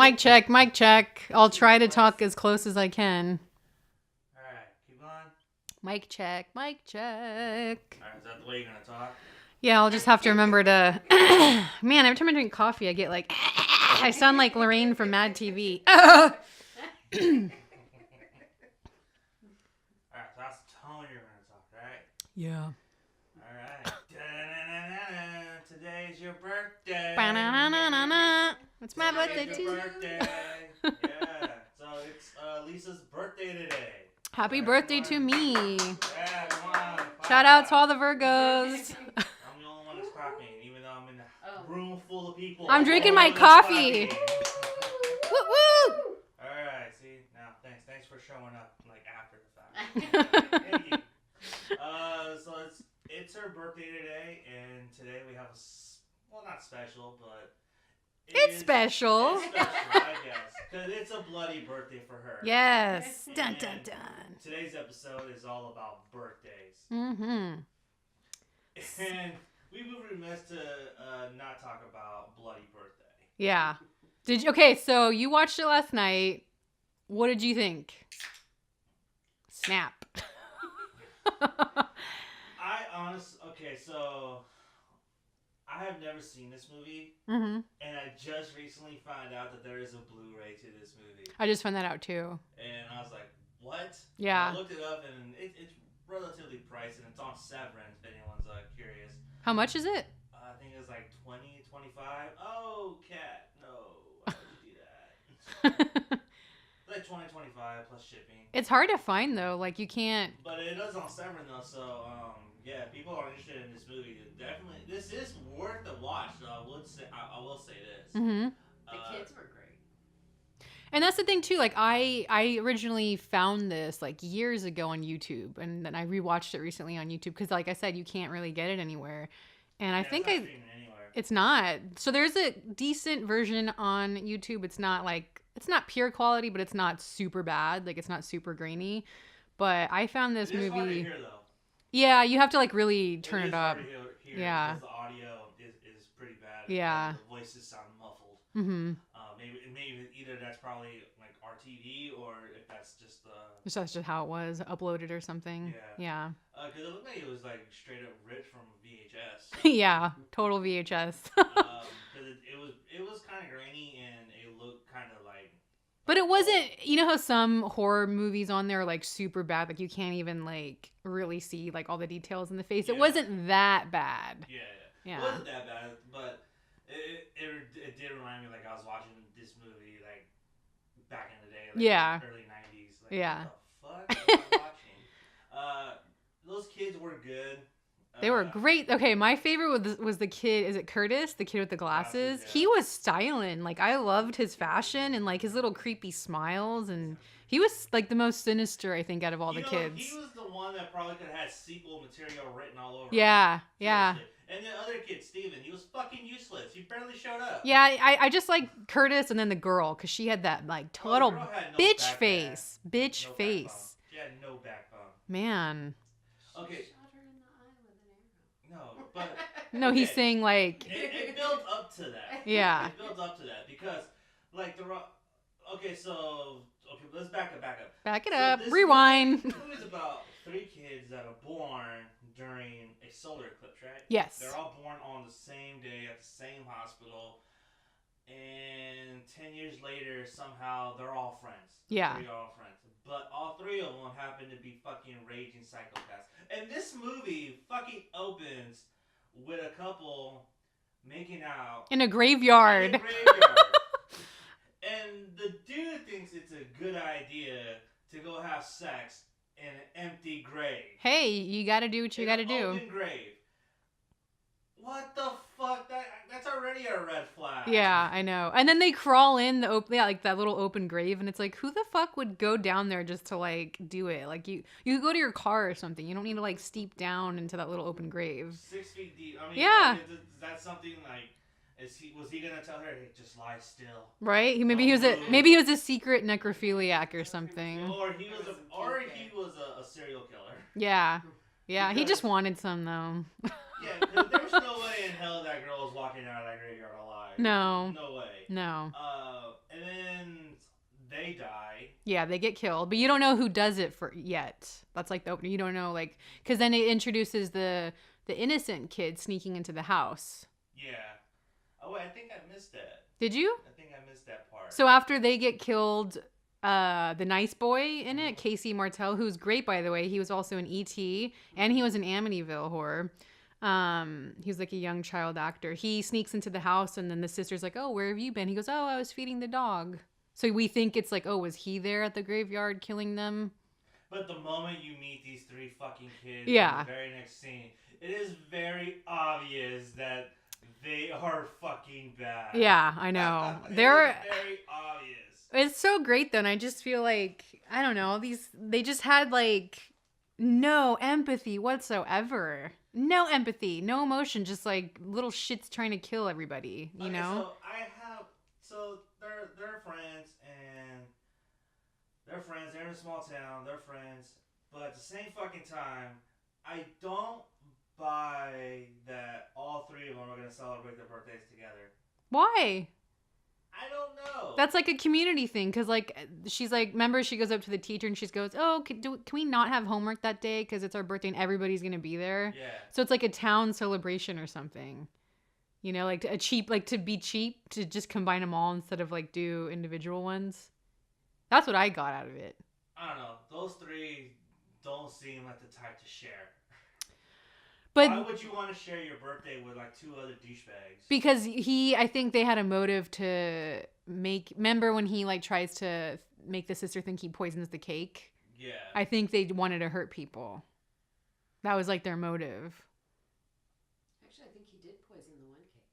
Mic check, mic check. I'll try to talk as close as I can. All right, keep going. Mic check, mic check. All right, is that the way you're gonna talk? Yeah, I'll just have to remember to. Man, every time I drink coffee, I get like. I sound like Lorraine from Mad TV. All right, so that's the tone you're gonna talk, right? Yeah. All right. Today's your birthday. Ba-na-na-na-na-na. It's my birthday Today's too. your birthday. Yeah. So it's Lisa's birthday today. Happy birthday to me. Yeah, come on. Shout out to all the Virgos. I'm the only one that's clapping, even though I'm in a room full of people. I'm drinking my I'm the only one that's coffee. clapping. Woo woo. All right. See now, thanks for showing up like after the fact. Thank you. So it's her birthday today, and today we have not special, but It's special. It's special, I guess, because it's a bloody birthday for her. Yes. And Dun dun dun. Today's episode is all about birthdays, Mm-hmm. and we would be remiss to not talk about bloody birthday. Yeah. Okay, so you watched it last night. What did you think? Snap. Okay, so I have never seen this movie, Mm-hmm. and I just recently found out that there is a Blu-ray to this movie, I just found that out too. and I was like, what? Yeah. And I looked it up, and it's relatively priced, and it's on Severance, if anyone's curious. How much is it? I think it's like 20, 25. Oh, cat, no. Why would you do that? Like 20, 25 plus shipping. It's hard to find though. Like you can't. But it is on Severance though, so yeah, people are interested in this movie. Definitely, this is worth a watch. Though I will say this. Mm-hmm. The kids were great. And that's the thing too. Like I originally found this like years ago on YouTube, and then I rewatched it recently on YouTube because, like I said, you can't really get it anywhere. And I think it's not. So there's a decent version on YouTube. It's not pure quality, but it's not super bad. Like it's not super grainy. But I found this movie. Hard to hear, though. Yeah, you have to like really turn it up. Hard to hear Yeah. because the audio is pretty bad. Yeah. The voices sound muffled. Mm-hmm. Maybe either that's probably like RTV or if that's just That's just how it was uploaded or something. Yeah. Because it looked like it was like straight up ripped from VHS. Yeah. Total VHS. Because it was kind of grainy and it looked kind of like. But it wasn't. You know how some horror movies on there are like super bad, like you can't even like really see like all the details in the face. Yeah. It wasn't that bad. Yeah. It wasn't that bad, but it did remind me like I was watching this movie like back in the day, like early 90s. Like, Yeah. What the fuck am I watching? Those kids were good. They were great. Okay, my favorite was the kid. Is it Curtis? The kid with the glasses? Yeah. He was styling. Like I loved his fashion and like his little creepy smiles, and he was like the most sinister I think out of all the kids. He was the one that probably could have had sequel material written all over. Yeah, him. yeah. And the other kid, Steven, he was fucking useless. He barely showed up. Yeah, I just like Curtis and then the girl because she had that like total bitch face. Bitch No face. backbone. She had no backbone. Man. Okay. Shot her in the eye with an arrow. No, but No, he's saying like. it built up to that. Yeah. It built up to that because, like let's back up. Back it So up. this Rewind. This movie's about 3 kids that are born during a solar eclipse, right? Yes. They're all born on the same day at the same hospital, and 10 years later, somehow they're all friends. Yeah. They're all friends. But all 3 of them happen to be fucking raging psychopaths. And this movie fucking opens with a couple making out In a graveyard. in a graveyard. And the dude thinks it's a good idea to go have sex in an empty grave. Hey, you gotta do what you gotta do. Open grave. What the fuck? That's already a red flag. Yeah, I know. And then they crawl in like that little open grave, and it's like, who the fuck would go down there just to like do it? Like you could go to your car or something. You don't need to like steep down into that little open grave. 6 feet deep. I mean, Yeah. Is that something like? Was he gonna tell her, hey, just lie still? Right? Maybe he was a secret necrophiliac or something. Or he was a serial killer. Yeah. Yeah, he Because- just wanted some though. Yeah, because there's no way in hell that girl is walking out of that graveyard alive. No. No way. No. And then they die. Yeah, they get killed, but you don't know who does it for yet. That's like the opening. You don't know, like, because then it introduces the innocent kid sneaking into the house. Yeah. Oh wait, I think I missed that. Did you? I think I missed that part. So after they get killed, the nice boy in it, Casey Martell, who's great by the way, he was also in E.T. and he was in Amityville Horror. He was like a young child actor. He sneaks into the house and then the sister's like, "Oh, where have you been?" He goes, "Oh, I was feeding the dog." So we think it's like, oh, was he there at the graveyard killing them? But the moment you meet these three fucking kids Yeah. in the very next scene, it is very obvious that they are fucking bad. Yeah, I know. They're very obvious. It's so great though, and I just feel like, I don't know, they just had like no empathy whatsoever. No empathy, no emotion, just like little shits trying to kill everybody, you know? So they're friends and they're in a small town, they're friends, but at the same fucking time, I don't buy that all three of them are gonna celebrate their birthdays together. Why? I don't know. That's like a community thing, because like she's like, remember she goes up to the teacher and she goes, "Oh, can we not have homework that day because it's our birthday and everybody's gonna be there?" Yeah. So it's like a town celebration or something, you know, like to be cheap to just combine them all instead of like do individual ones. That's what I got out of it. I don't know. Those three don't seem like the type to share. But why would you want to share your birthday with like two other douchebags? Because I think they had a motive to remember when he like tries to make the sister think he poisons the cake? Yeah. I think they wanted to hurt people. That was like their motive. Actually, I think he did poison the one cake.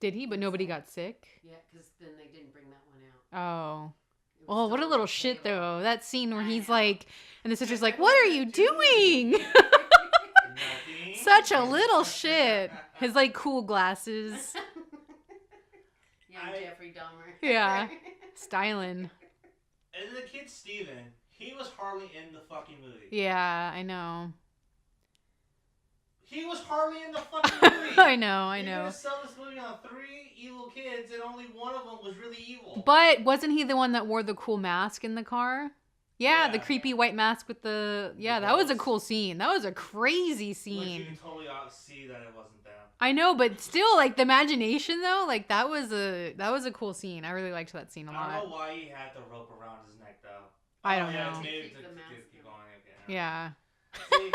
Did he? But nobody got sick? Yeah, because then they didn't bring that one out. Oh. It was Oh, what a still little on the shit table. though. That scene where I he's know. like, and the sister's like, "What are you doing?" Nothing. Such a little shit. His like cool glasses. Young Jeffrey Dahmer. Yeah. Styling. And the kid Steven, he was hardly in the fucking movie. Yeah, I know. He was hardly in the fucking movie. I know. You're gonna sell this movie on three evil kids, and only one of them was really evil. But wasn't he the one that wore the cool mask in the car? Yeah, Yeah. the creepy white mask with the... Yeah, that was a cool scene. That was a crazy Which you scene. can totally see that it wasn't them. I know, but still, like, the imagination, though, like, that was a cool scene. I really liked that scene a I don't lot. know why he had the rope around his neck, though. I don't yeah, know. Maybe To to keep the mask keep on. going. Okay. Yeah. See,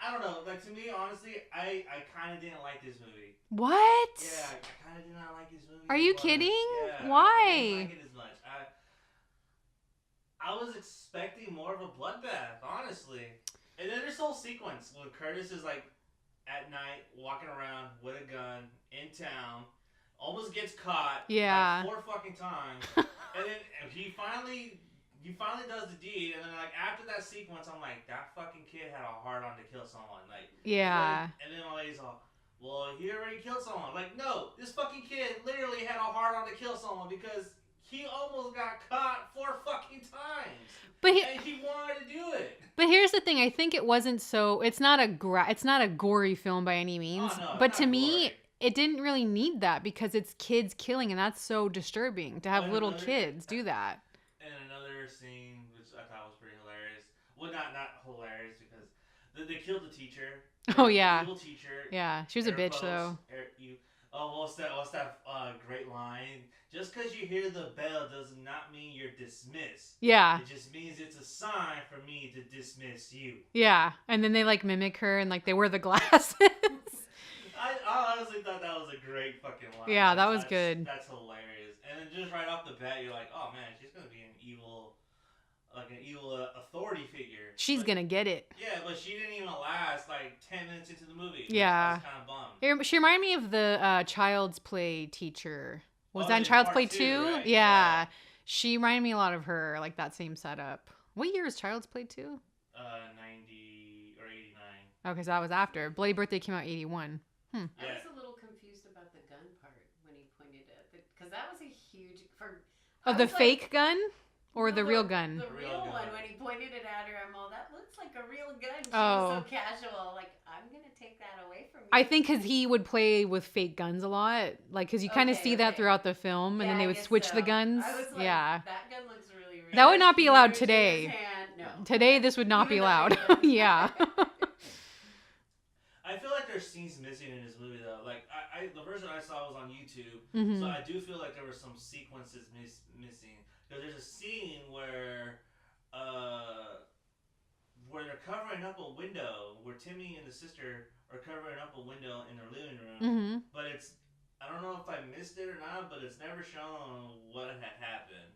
I don't know. Like, to me, honestly, I kind of didn't like this movie. What? Yeah, I kind of did not like this movie. Are as you much. kidding? Yeah, Why? I didn't like it as much. I was expecting more of a bloodbath, honestly. And then this whole sequence when Curtis is like at night walking around with a gun in town, almost gets caught. Yeah. Like 4 fucking times, and then he finally does the deed, and then like after that sequence, I'm like, that fucking kid had a hard on to kill someone. Like Yeah. and then my lady's all, well, he already killed someone. Like, no, this fucking kid literally had a hard on to kill someone because he almost got caught 4 fucking times. But And he wanted to do it. But here's the thing. I think it wasn't so... It's not a gory film by any means. Oh, no, but it's to not me, gory. it didn't really need that because it's kids killing, and that's so disturbing to have But little another- kids do that. And another scene, which I thought was pretty hilarious. Well, not hilarious because they killed the teacher. Oh, The yeah. evil teacher. Yeah, she was a Air bitch, quotes, though. What's that great line? Just because you hear the bell does not mean you're dismissed. Yeah, It just means it's a sign for me to dismiss you. yeah. And then they, like, mimic her, and, like, they wear the glasses. I honestly thought that was a great fucking line. Yeah, that was good. That's hilarious. And then just right off the bat, you're like, oh man, she's gonna be an evil authority figure. She's gonna get it. Yeah, but she didn't even last like 10 minutes into the movie. Yeah. I was kind of bummed. She reminded me of the Child's Play teacher. Was Oh, that in in Child's part Play 2, 2? right? Yeah. She reminded me a lot of her, like that same setup. What year is Child's Play 2? 90 or 89. Okay, so that was after. Bloody Birthday came out 81. I Yeah. was a little confused about the gun part when he pointed at it, because that was a huge Of the fake gun or No, the real gun? The real real gun. one, when he pointed it at her, I'm all, that looks like a real gun. She Oh. was so casual. Like, I'm going to take that away from you. I think because he would play with fake guns a lot. Like, because you kind of Okay, see that okay. throughout the film, and then Yeah, they I would guess switch so. the guns. I was like, Yeah. that gun That would not be allowed huge in his today. hand. No. Today, this would not be Even allowed. the finger. Yeah. I feel like there's scenes missing in this movie though. Like the version I saw was on YouTube, Mhm. so I do feel like there were some sequences missing. Because there's a scene where they're covering up a window, where Timmy and the sister are covering up a window in their living room. Mhm. But I don't know if I missed it or not, but it's never shown what had happened.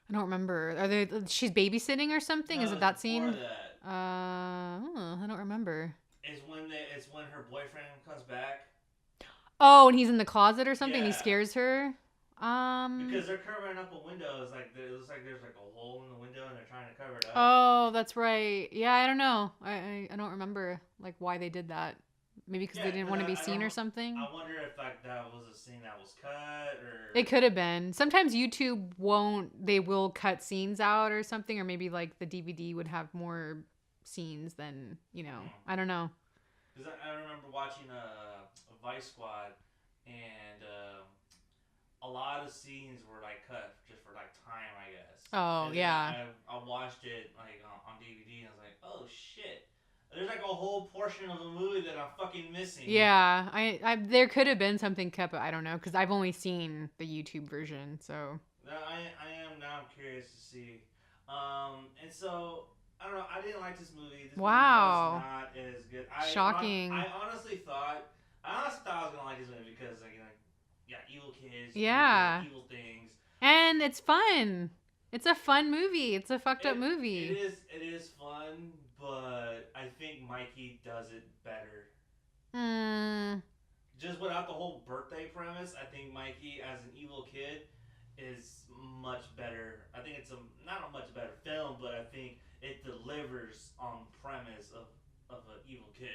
I don't remember. She's babysitting or something? No, Is it that before scene? that. I don't remember. It's when her boyfriend comes back. Oh, and he's in the closet or something. And he Yeah. scares her. Because they're covering up a window. It looks like there's like a hole in the window, and they're trying to cover it up. Oh, that's right. Yeah, I don't know. I don't remember like why they did that. Maybe because they didn't want to be seen or something. I wonder if like that was a scene that was cut or. It could have been. Sometimes YouTube they will cut scenes out or something, or maybe like the DVD would have more scenes than, I don't know. Because I remember watching a Vice Squad, and a lot of scenes were like cut just for like time, I guess. Oh, and yeah. I watched it like on DVD, and I was like, oh shit. There's like a whole portion of the movie that I'm fucking missing. Yeah, I there could have been something cut, but I don't know because I've only seen the YouTube version. So I am now. I'm curious to see. And so I don't know. I didn't like this movie. This movie was not as good. Shocking. I honestly thought I was gonna like this movie because like evil kids. Yeah. Evil things. And it's fun. It's a fun movie. It's a fucked up movie. It is fun, but I think Mikey does it better. Just without the whole birthday premise, I think Mikey as an evil kid is much better. I think it's not a much better film, but I think it delivers on the premise of an evil kid.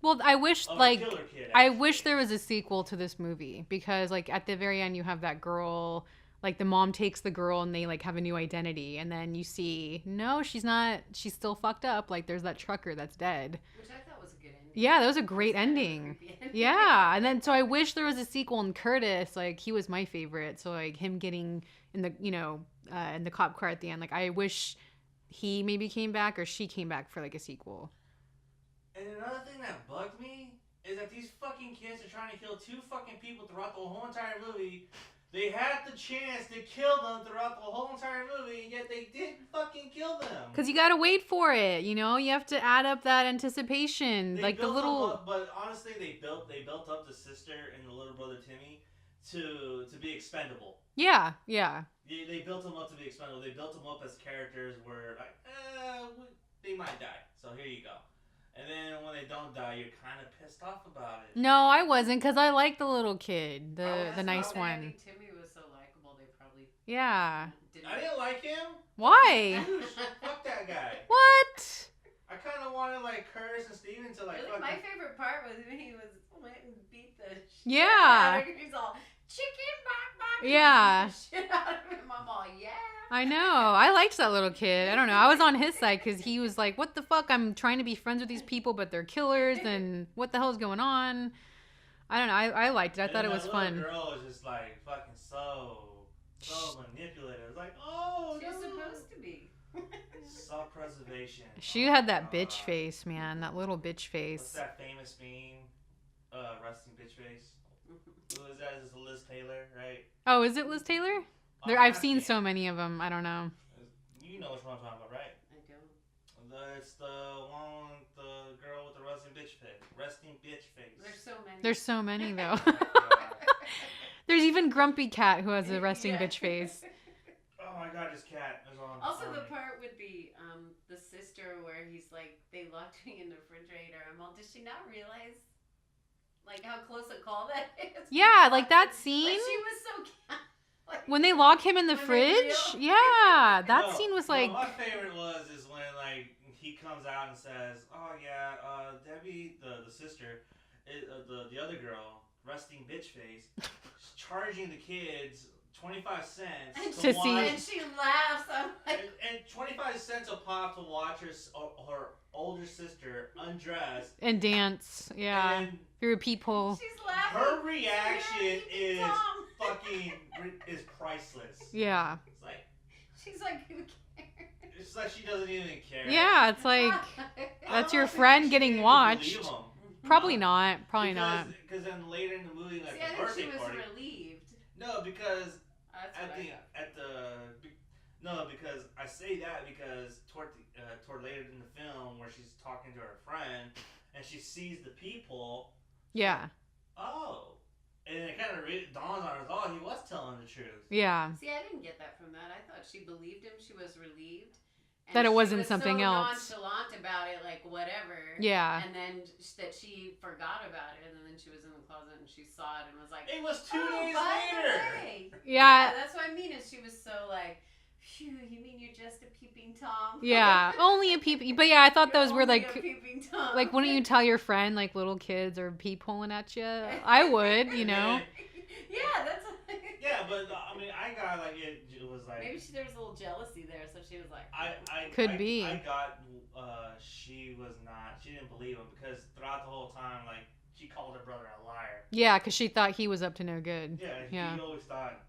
Well, I wish a killer kid, I wish there was a sequel to this movie because like at the very end you have that girl, like the mom takes the girl and they like have a new identity, and then you see no, she's not, she's still fucked up. Like there's that trucker that's dead. Which I thought was a good ending. Yeah, that was a great ending. Yeah, and then so I wish there was a sequel. And Curtis, like he was my favorite. So like him getting in the in the cop car at the end. Like I wish he maybe came back or she came back for like a sequel. And another thing that bugged me is that these fucking kids are trying to kill 2 fucking people throughout the whole entire movie. They had the chance to kill them throughout the whole entire movie, and yet they didn't fucking kill them. Because you gotta wait for it, you have to add up that anticipation. They like the built little. up, but honestly, they built up the sister and the little brother Timmy to be expendable. Yeah. They built them up to be expendable. They built them up as characters where like, they might die. So here you go. And then when they don't die, you're kind of pissed off about it. No, I wasn't, because I like the little kid, the nice one. I think Timmy was so likable, they probably. Yeah. I didn't like him. Why? Fuck that guy. What? I kind of wanted like Curtis and Steven to like. Really, my favorite part was when he went and beat the shit Yeah. out of him. He's all chicken bok. Yeah. Shit out of him. I'm all yeah. I know. I liked that little kid. I don't know. I was on his side because he was like, what the fuck? I'm trying to be friends with these people, but they're killers, and what the hell is going on? I don't know. I liked it. I thought it was fun. The girl was just like fucking so manipulative. It was like, oh, she's supposed to be. Self-preservation. She had that bitch face, man. That little bitch face. What's that famous meme? Resting bitch face. Who is that? Is this Liz Taylor, right? Oh, is it Liz Taylor? I've seen so many of them. I don't know. You know which one I'm talking about, right? I don't. It's the one with the girl with the resting bitch face. Resting bitch face. There's so many. There's so many, though. There's even Grumpy Cat who has a resting bitch face. Oh my god, this cat is on. Also, the part with the sister where he's like, they locked me in the refrigerator. I'm all, does she not realize, like, how close a call that is? Yeah, like that scene. Like, she was so. Like, when they lock him in the fridge? Yeah, that scene was like. My favorite is when like he comes out and says, "Oh yeah, Debbie, the sister, the other girl, resting bitch face, charging the kids 25 cents to watch, see." And she laughs. I'm like, and 25 cents a pop to watch her older sister undress and dance. Yeah, and through a peephole. she's laughing. her reaction is fucking is priceless. Yeah. It's like, She's like, who cares? It's like she doesn't even care. Yeah, it's like that's your I don't friend think she getting even watched. believe 'em. Probably not. Probably not. Because then later in the movie, like See, the I think birthday she was party. relieved. No, because That's at what I the got. at the no, because I say that because toward later in the film where she's talking to her friend and she sees the people. Yeah. Oh, and it kind of dawns on her. Oh, he was telling the truth. Yeah. See, I didn't get that from that. I thought she believed him. She was relieved. And That it she wasn't was something so else. nonchalant about it, like whatever. Yeah. And then that she forgot about it, and then she was in the closet and she saw it and was like, It was 2 oh, days by later. the way. Yeah. That's what I mean. Is she was so like, phew, you mean you're just a peeping Tom? Yeah. Only a peep. But yeah, I thought You're those were only like. a peeping Tom. Like, wouldn't you tell your friend, like, little kids are peepholing at you? I would, you know? Yeah, that's. Yeah, but I mean, I got like it was like Maybe there was a little jealousy there, so she was like. Could be. I got she was not. She didn't believe him because throughout the whole time, like she called her brother a liar. Yeah, because she thought he was up to no good. Yeah, he always thought.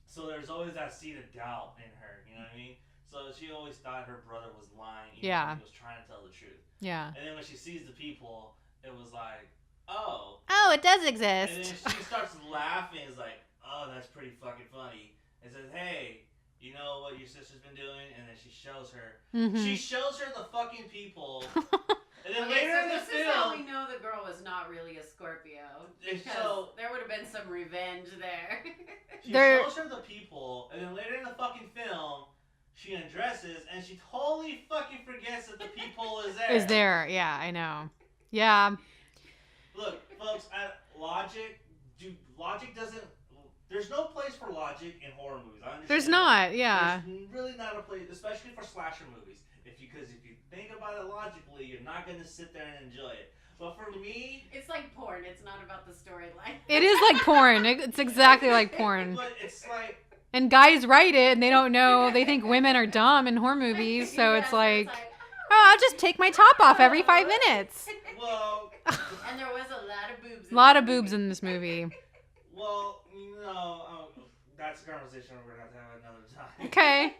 So there's always that seed of doubt in her. You know what I mean? So she always thought her brother was lying. Even Yeah. when he was trying to tell the truth. Yeah. And then when she sees the people, it was like, oh. Oh, it does And exist. then she starts laughing. It's like, oh, that's pretty fucking funny. And says, hey, you know what your sister's been doing? And then she shows her. Mm-hmm. She shows her the fucking people. And then Okay, later so in the this is how we film, know the girl was not really a Scorpio. It's Because so- there would have been some revenge there. she There- shows her the people. And then later in the fucking film, she undresses and she totally fucking forgets that the people is there. Is there. Yeah, I know. Yeah. Look, folks, logic doesn't. There's no place for logic in horror movies. I understand. There's not, yeah. There's really not a place, especially for slasher movies. Because if you think about it logically, you're not gonna sit there and enjoy it. But for me, It's like porn. It's not about the storyline. It is like porn. It's exactly like porn. but it's like And guys write it and they don't know. They think women are dumb in horror movies. So Yeah, it's like, oh, oh, I'll just take my top off every 5 minutes. well, And there was a lot of boobs. A lot of boobs in this movie. well, that's a conversation we're gonna have to have another time. Okay.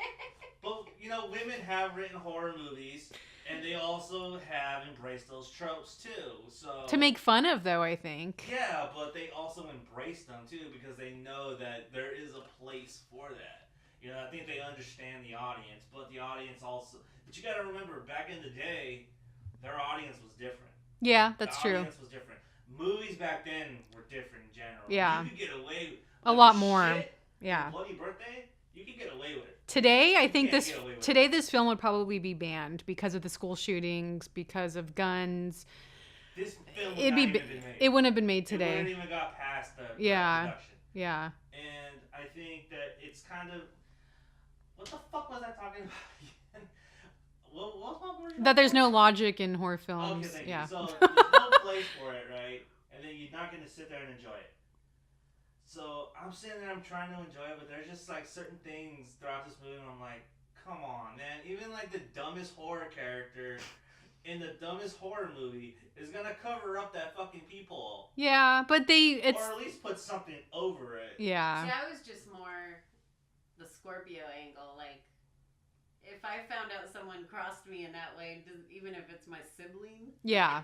But women have written horror movies, and they also have embraced those tropes too. So To make fun of, though, I think. yeah, but they also embrace them too because they know that there is a place for that. I think they understand the audience, but the audience also. But you got to remember, back in the day, their audience was different. Yeah, that's the true. Audience was different. Movies back then were different in general. Yeah. You could get away with A lot more. shit, Yeah. Bloody Birthday, you could get away with it. Today, I think can't get away with today this film would probably be banned because of the school shootings, because of guns. This film would It'd not be even ba- been made. It wouldn't have been made It wouldn't today. even got past the Yeah. production. Yeah. And I think that it's kind of. What the fuck was I talking about? What was my word? That there's no logic in horror films. Okay, thank Yeah. you. So there's no place for it, right? And then you're not going to sit there and enjoy it. So I'm sitting there, I'm trying to enjoy it, but there's just like certain things throughout this movie, and I'm like, come on, man. Even like the dumbest horror character in the dumbest horror movie is gonna cover up that fucking peephole. Yeah, but it's or at least put something over it. yeah. See, I was just more the Scorpio angle. Like, if I found out someone crossed me in that way, even if it's my sibling, Yeah.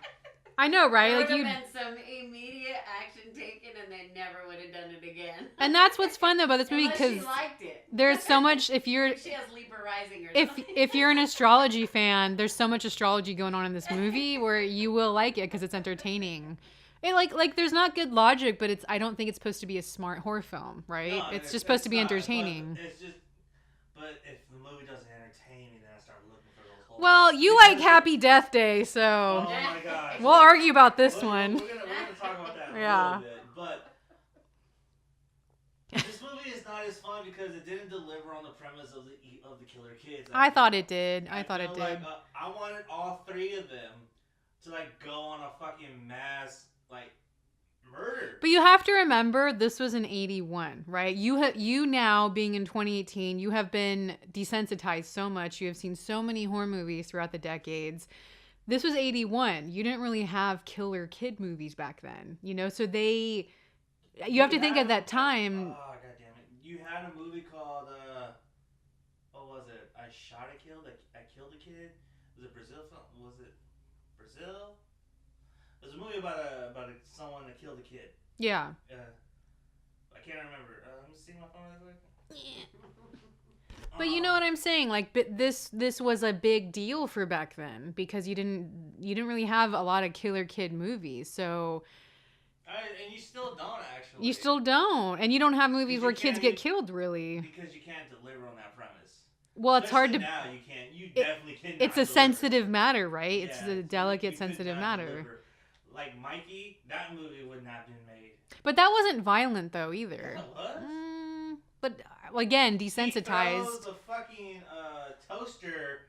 I know, right? there Like would you have been some immediate action taken, and they never would have done it again. And that's what's fun though about this movie Unless because she liked it. there's so much if you're She has Libra rising or if something. if you're an astrology fan, there's so much astrology going on in this movie where you will like it because it's entertaining. It like there's not good logic, but I don't think it's supposed to be a smart horror film, right? No, it's just supposed to be not, entertaining. But if the movie doesn't entertain me, then I start looking for those holes. Well, you like Happy Death Day, Oh so my gosh. we'll argue about this We're one. gonna talk about that in Yeah. a little bit, but this movie is not as fun because it didn't deliver on the premise of the killer kids. I thought it did. I thought feel it did. Like, I wanted all three of them to like go on a fucking mass like murder. But you have to remember this was in 81, right? You now being in 2018, you have been desensitized so much. You have seen so many horror movies throughout the decades. This was 81. You didn't really have killer kid movies back then, so you have to think at that time. Oh god damn it! You had a movie called I killed a kid. Was it Brazil film? Was it Brazil? There's a movie about someone that killed a kid. Yeah. I can't remember. Let me see my phone real quick. But you know what I'm saying? Like, but this was a big deal for back then because you didn't really have a lot of killer kid movies. So and you still don't actually. You still don't, and you don't have movies where kids get killed, really. Because you can't deliver on that premise. Well, it's hard to. Now you can't. You definitely can't. It's a sensitive matter, right? It's a delicate, sensitive matter. Deliver. Like Mikey, that movie would not have been made. But that wasn't violent though either. Yeah, it was. But again, desensitized. He throws a fucking toaster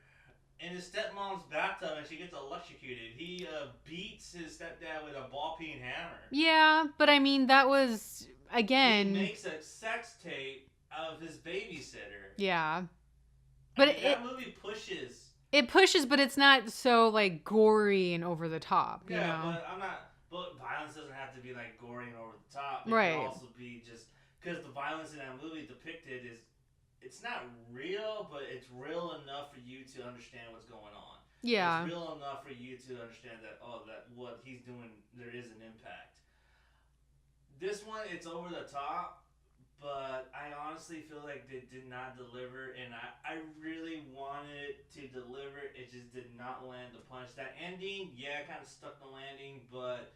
in his stepmom's bathtub and she gets electrocuted. He beats his stepdad with a ball-peen hammer. Yeah, but I mean that was again. He makes a sex tape of his babysitter. Yeah, but that movie pushes. It pushes, but it's not so like gory and over the top. Yeah, you know? but I'm not. But violence doesn't have to be like gory and over the top. It right. can also be just because the violence in that movie depicted is. It's not real, but it's real enough for you to understand what's going on. Yeah. It's real enough for you to understand that that what he's doing, there is an impact. This one, it's over the top, but I honestly feel like they did not deliver, and I really wanted it to deliver. It just did not land the punch. That ending, yeah, kind of stuck the landing, but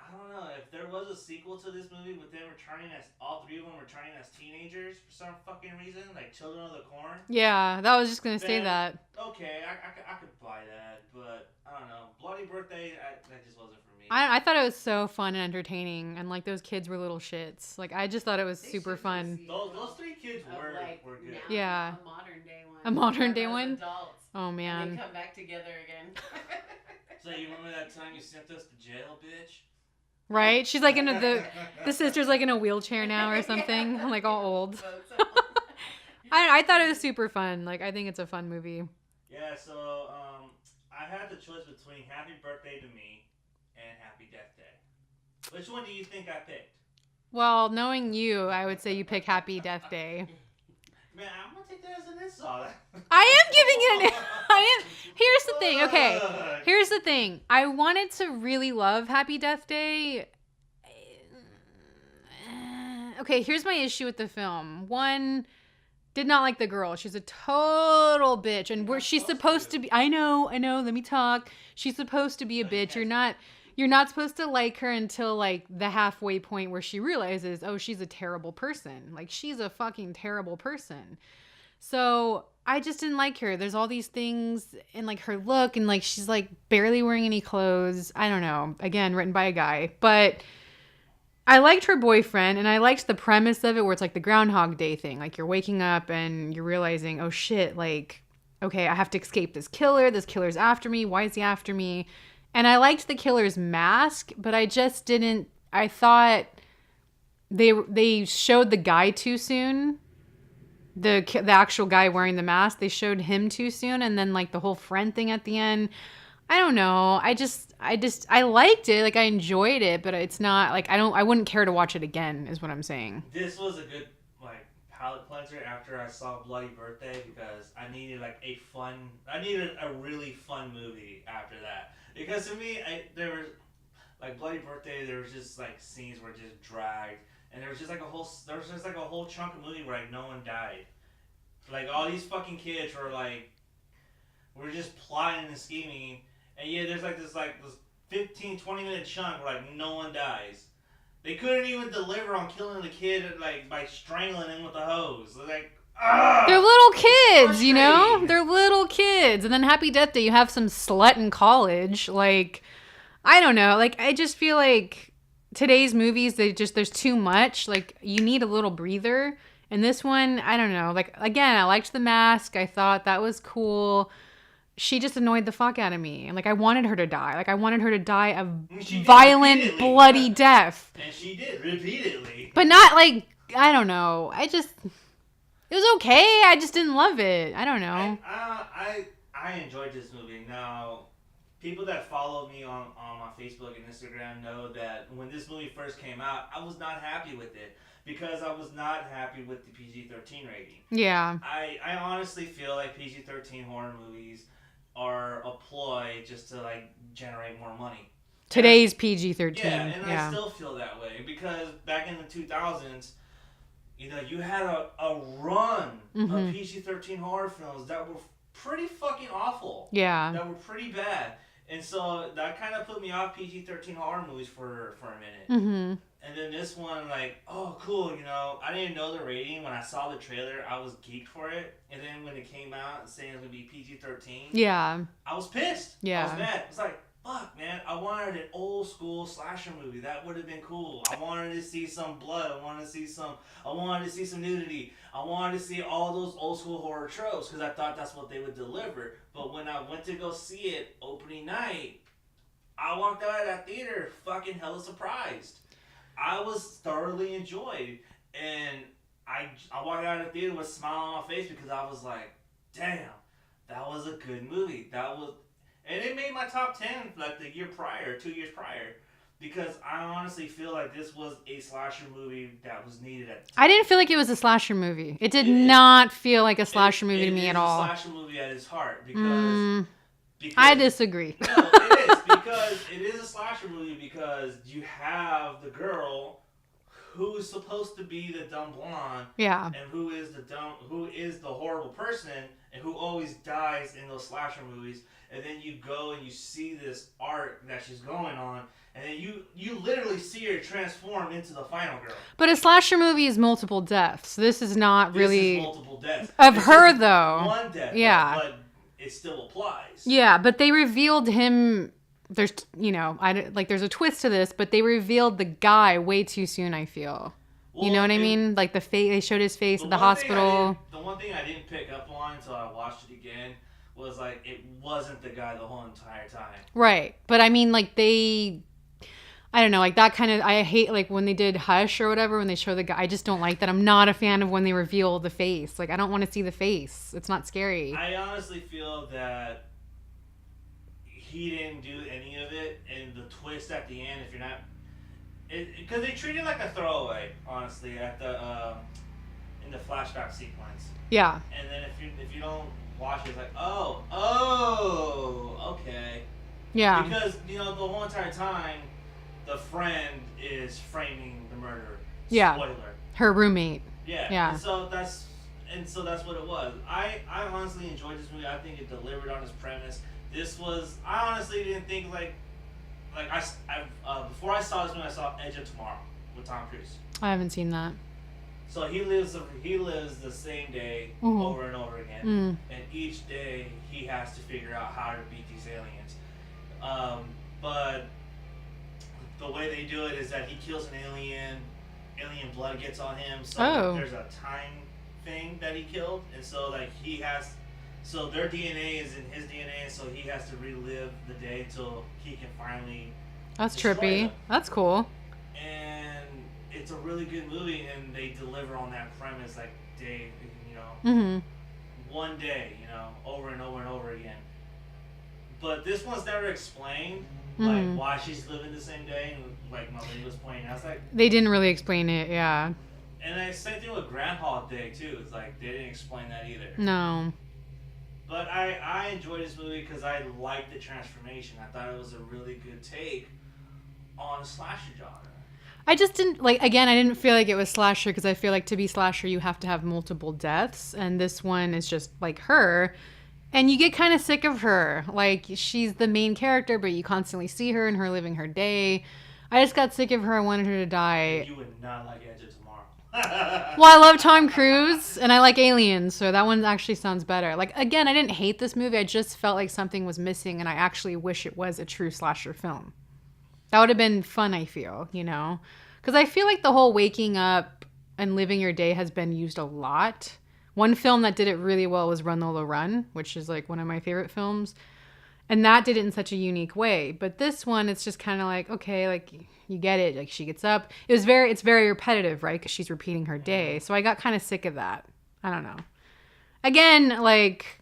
I don't know. If there was a sequel to this movie with them returning as all three of them returning as teenagers for some fucking reason, like Children of the Corn. Yeah, that was just gonna say that. Okay, I could buy that, but I don't know. Bloody Birthday, that just wasn't for me. I thought it was so fun and entertaining, and like those kids were little shits. Like I just thought it was super fun. Those three kids were good. Yeah. A modern day one. A modern day one. Adults. Oh man. And they come back together again. So you remember that time you sent us to jail, bitch? Right? She's like in the sister's like in a wheelchair now or something. Yeah. Like all old. I thought it was super fun. Like I think it's a fun movie. Yeah, so I had the choice between Happy Birthday to Me and Happy Death Day. Which one do you think I picked? Well, knowing you, I would say you pick Happy Death Day. Man, I'm gonna take that as an insult. I am giving it an Here's the thing. Okay. Here's the thing. I wanted to really love Happy Death Day. Okay, here's my issue with the film. One, did not like the girl. She's a total bitch. And she's supposed to be I know, let me talk. She's supposed to be a bitch. You're not supposed to like her until like the halfway point where she realizes, oh, she's a terrible person. Like she's a fucking terrible person. So I just didn't like her. There's all these things in like her look and like she's like barely wearing any clothes. I don't know. Again, written by a guy. But I liked her boyfriend and I liked the premise of it where it's like the Groundhog Day thing. Like you're waking up and you're realizing, oh shit, like, okay, I have to escape this killer. This killer's after me. Why is he after me? And I liked the killer's mask, but I just didn't. I thought they showed the guy too soon. The actual guy wearing the mask, they showed him too soon, and then like the whole friend thing at the end. I don't know. I liked it. Like I enjoyed it, but it's not like I wouldn't care to watch it again. Is what I'm saying. This was a good like palate cleanser after I saw Bloody Birthday because I needed a really fun movie after that. Because to me, there was like Bloody Birthday. There was just like scenes where it just dragged, and there was just like a whole chunk of movie where like no one died. Like all these fucking kids were just plotting and scheming, and yeah, there's this 15-20 minute chunk where like no one dies. They couldn't even deliver on killing the kid like by strangling him with a hose. Like. They're little kids, you know? They're little kids. And then Happy Death Day, you have some slut in college. Like, I don't know. Like, I just feel like today's movies, there's too much. Like, you need a little breather. And this one, I don't know. Like, again, I liked the mask. I thought that was cool. She just annoyed the fuck out of me. And, like, I wanted her to die. Like, I wanted her to die a violent, bloody death. And she did, repeatedly. But not, like, I don't know. It was okay. I just didn't love it. I don't know. I enjoyed this movie. Now, people that follow me on my Facebook and Instagram know that when this movie first came out, I was not happy with it because I was not happy with the PG-13 rating. Yeah. I honestly feel like PG-13 horror movies are a ploy just to like generate more money. Today's PG-13. Yeah, and I still feel that way because back in the 2000s, you know, you had a run of PG-13 horror films that were pretty fucking awful. Yeah. That were pretty bad. And so that kind of put me off PG-13 horror movies for a minute. Mm-hmm. And then this one, like, oh, cool, you know, I didn't know the rating. When I saw the trailer, I was geeked for it. And then when it came out saying it was going to be PG-13, yeah, I was pissed. Yeah. I was mad. It's like, fuck, man, I wanted an old school slasher movie. That would have been cool. I wanted to see some blood. I wanted to see some nudity. I wanted to see all those old school horror tropes because I thought that's what they would deliver. But when I went to go see it opening night, I walked out of that theater fucking hella surprised. I was thoroughly enjoyed, and I walked out of the theater with a smile on my face because I was like, damn, that was a good movie. And it made my top 10 like the year prior, 2 years prior, because I honestly feel like this was a slasher movie that was needed at the time. I didn't feel like it was a slasher movie. It did not feel like a slasher movie to me at all. It is a slasher movie at its heart because I disagree. No, it is because it is a slasher movie because you have the girl who is supposed to be the dumb blonde, and who is the horrible person, and who always dies in those slasher movies. And then you go and you see this arc that she's going on, and then you literally see her transform into the final girl. But a slasher movie is multiple deaths. This is not really... This is multiple deaths. Of her, though. One death. Yeah. But it still applies. Yeah, but they revealed him... There's, you know, there's a twist to this, but they revealed the guy way too soon, I feel. Well, you know what I mean? Like, they showed his face at the hospital. The one thing I didn't pick up on until I watched it again was, like, it wasn't the guy the whole entire time. Right. But, I mean, like, I don't know, like, that kind of... I hate, like, when they did Hush or whatever, when they show the guy. I just don't like that. I'm not a fan of when they reveal the face. Like, I don't want to see the face. It's not scary. I honestly feel that he didn't do any of it, and the twist at the end, if you're not... Because they treat it like a throwaway, honestly, at the in the flashback sequence. Yeah. And then if you don't watch it, it's like, oh, okay. Yeah. Because, you know, the whole entire time, the friend is framing the murderer. Yeah. Spoiler. Her roommate. Yeah. Yeah. And so that's what it was. I honestly enjoyed this movie. I think it delivered on its premise. I honestly didn't think before I saw this movie, I saw Edge of Tomorrow with Tom Cruise. I haven't seen that. So he lives the same day over and over again, and each day he has to figure out how to beat these aliens. But the way they do it is that he kills an alien blood gets on him, so there's a time thing that he killed, and so like so their DNA is in his DNA, so he has to relive the day till he can finally. That's trippy. Them. That's cool. And it's a really good movie, and they deliver on that premise, like one day, over and over and over again. But this one's never explained, like why she's living the same day, and like Melanie was pointing out, it's like they didn't really explain it, yeah. And the same thing with Groundhog Day too. It's like they didn't explain that either. No. But I enjoyed this movie because I liked the transformation. I thought it was a really good take on a slasher genre. I just didn't, again, I didn't feel like it was slasher because I feel like to be slasher you have to have multiple deaths, and this one is just like her, and you get kind of sick of her. Like, she's the main character, but you constantly see her and her living her day. I just got sick of her. I wanted her to die. You would not like Edge of Tomorrow. Well, I love Tom Cruise, and I like Aliens, so that one actually sounds better. Like, again, I didn't hate this movie. I just felt like something was missing, and I actually wish it was a true slasher film. That would have been fun, I feel, Because I feel like the whole waking up and living your day has been used a lot. One film that did it really well was Run Lola Run, which is like one of my favorite films. And that did it in such a unique way. But this one, it's just kind of like, okay, like, you get it. Like, she gets up. It's very repetitive, right? Because she's repeating her day. So I got kind of sick of that. I don't know. Again, like,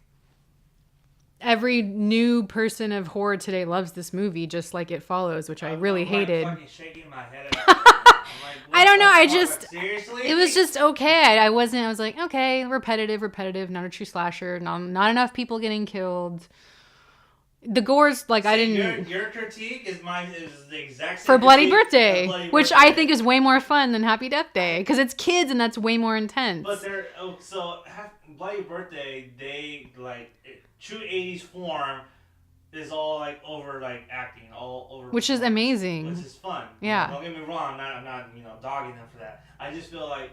every new person of horror today loves this movie, just like It Follows, which I really hated. I'm fucking shaking my head at I'm like, I don't know. I fuck? just, Like, seriously? it was just okay. I was like, okay, repetitive, not a true slasher, not enough people getting killed. The gore's like, I didn't. Your critique is the exact same For Bloody critique Birthday, of Bloody which Birthday. I think is way more fun than Happy Death Day, because it's kids and that's way more intense. But Bloody Birthday, they like true '80s form is all like over like acting, all over. Which is amazing. Which is fun. Yeah. Don't get me wrong. I'm not dogging them for that. I just feel like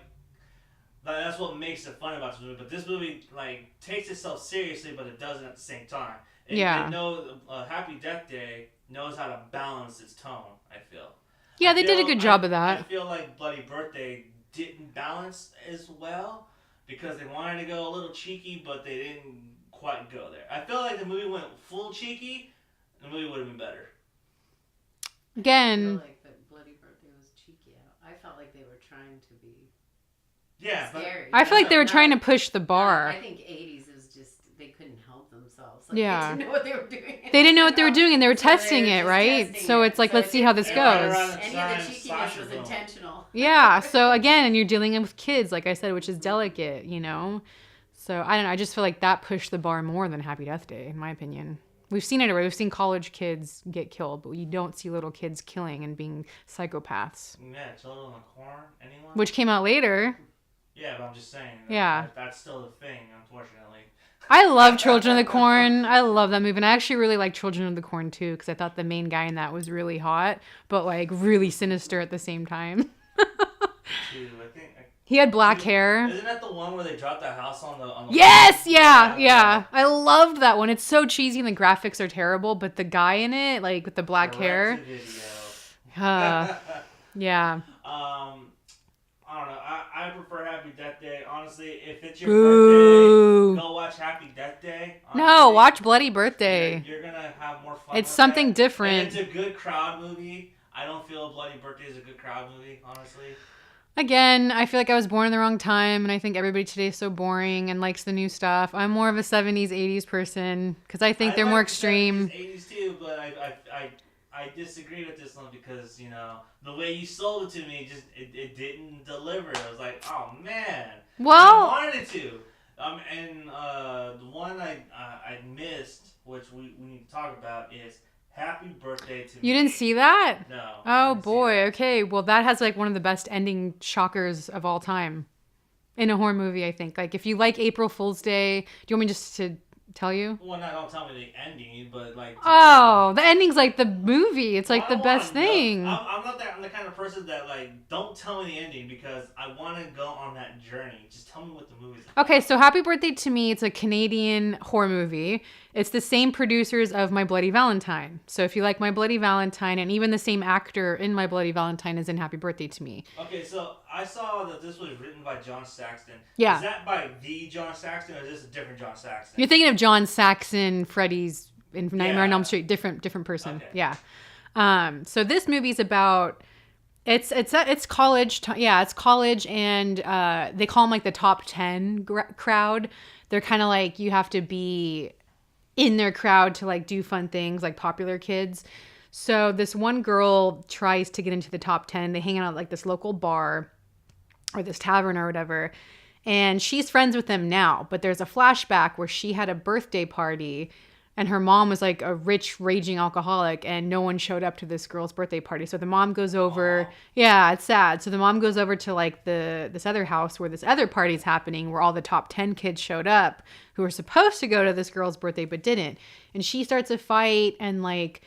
that's what makes it fun about this movie. But this movie like takes itself seriously, but it doesn't at the same time. Yeah. It knows Happy Death Day knows how to balance its tone. I feel. Yeah, they did a good job of that. I feel like Bloody Birthday didn't balance as well because they wanted to go a little cheeky, but they didn't quite go there. I feel like the movie went full cheeky, the movie would have been better. Again. I feel like that Bloody Birthday was cheeky. I felt like they were trying to be scary. I feel like they were trying to push the bar. I think 80s is just, they couldn't help themselves. Like, Yeah. They didn't know what they were doing. They didn't know what they were doing, and they were So testing they were it, just right? testing So it. it's like, So let's see how this goes. Right Any of the cheekiness was intentional. Yeah, so again, and you're dealing with kids, like I said, which is delicate, you know? So I don't know, I just feel like that pushed the bar more than Happy Death Day, in my opinion. We've seen it already. We've seen college kids get killed, but you don't see little kids killing and being psychopaths. Yeah, Children of the Corn, anyone? Which came out later. Yeah, but I'm just saying. That's still the thing, unfortunately. I love Children of the Corn. I love that movie. And I actually really like Children of the Corn, too, because I thought the main guy in that was really hot, but, like, really sinister at the same time. Dude, I think... He had black hair. Isn't that the one where they dropped the house on the Yes! Yeah. I loved that one. It's so cheesy and the graphics are terrible, but the guy in it, like, with the black hair... yeah. I don't know. I prefer Happy Death Day. Honestly, if it's your Boo. birthday, go watch Happy Death Day. Honestly, No, watch Bloody Birthday. You're gonna have more fun. It's with something that. different. And it's a good crowd movie. I don't feel Bloody Birthday is a good crowd movie, honestly. Again, I feel like I was born in the wrong time, and I think everybody today is so boring and likes the new stuff. I'm more of a 70s, 80s person, because I think they're more extreme. 80s too, but I disagree with this one because, you know, the way you sold it to me, just it didn't deliver. I was like, oh, man. Well... I wanted it to. And the one I missed, which we need to talk about, is Happy Birthday to Me. You didn't see that? No. Oh, boy. Okay. Well, that has, like, one of the best ending shockers of all time in a horror movie, I think. Like, if you like April Fool's Day... Do you want me just to tell you? Well, don't tell me the ending, but, like... Oh, the ending's like the movie. It's, like, the best thing. I'm not that... I'm the kind of person that, like, don't tell me the ending because I want to go on that journey. Just tell me what the movie's about. Okay, so Happy Birthday to Me, it's a Canadian horror movie. It's the same producers of My Bloody Valentine. So if you like My Bloody Valentine, and even the same actor in My Bloody Valentine is in Happy Birthday to Me. Okay, so I saw that this was written by John Saxon. Yeah. Is that by the John Saxon, or is this a different John Saxon? You're thinking of John Saxon, Freddy's in Nightmare on Elm Street, different person. Okay. Yeah. So this movie's about... It's college. It's college, and they call them like the top 10 crowd. They're kind of like, you have to be in their crowd to like do fun things, like popular kids. So this one girl tries to get into the top 10. They hang out at like this local bar or this tavern or whatever. And she's friends with them now, but there's a flashback where she had a birthday party and her mom was like a rich, raging alcoholic, and no one showed up to this girl's birthday party. So the mom goes over. Aww. Yeah, it's sad. So the mom goes over to like this other house where this other party's happening, where all the top 10 kids showed up who were supposed to go to this girl's birthday but didn't. And she starts a fight and like,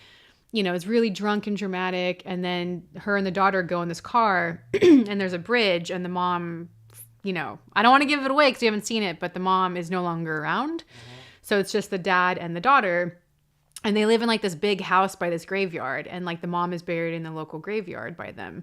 you know, is really drunk and dramatic. And then her and the daughter go in this car and there's a bridge, and the mom, you know, I don't want to give it away because you haven't seen it, but the mom is no longer around. So it's just the dad and the daughter, and they live in like this big house by this graveyard, and like the mom is buried in the local graveyard by them.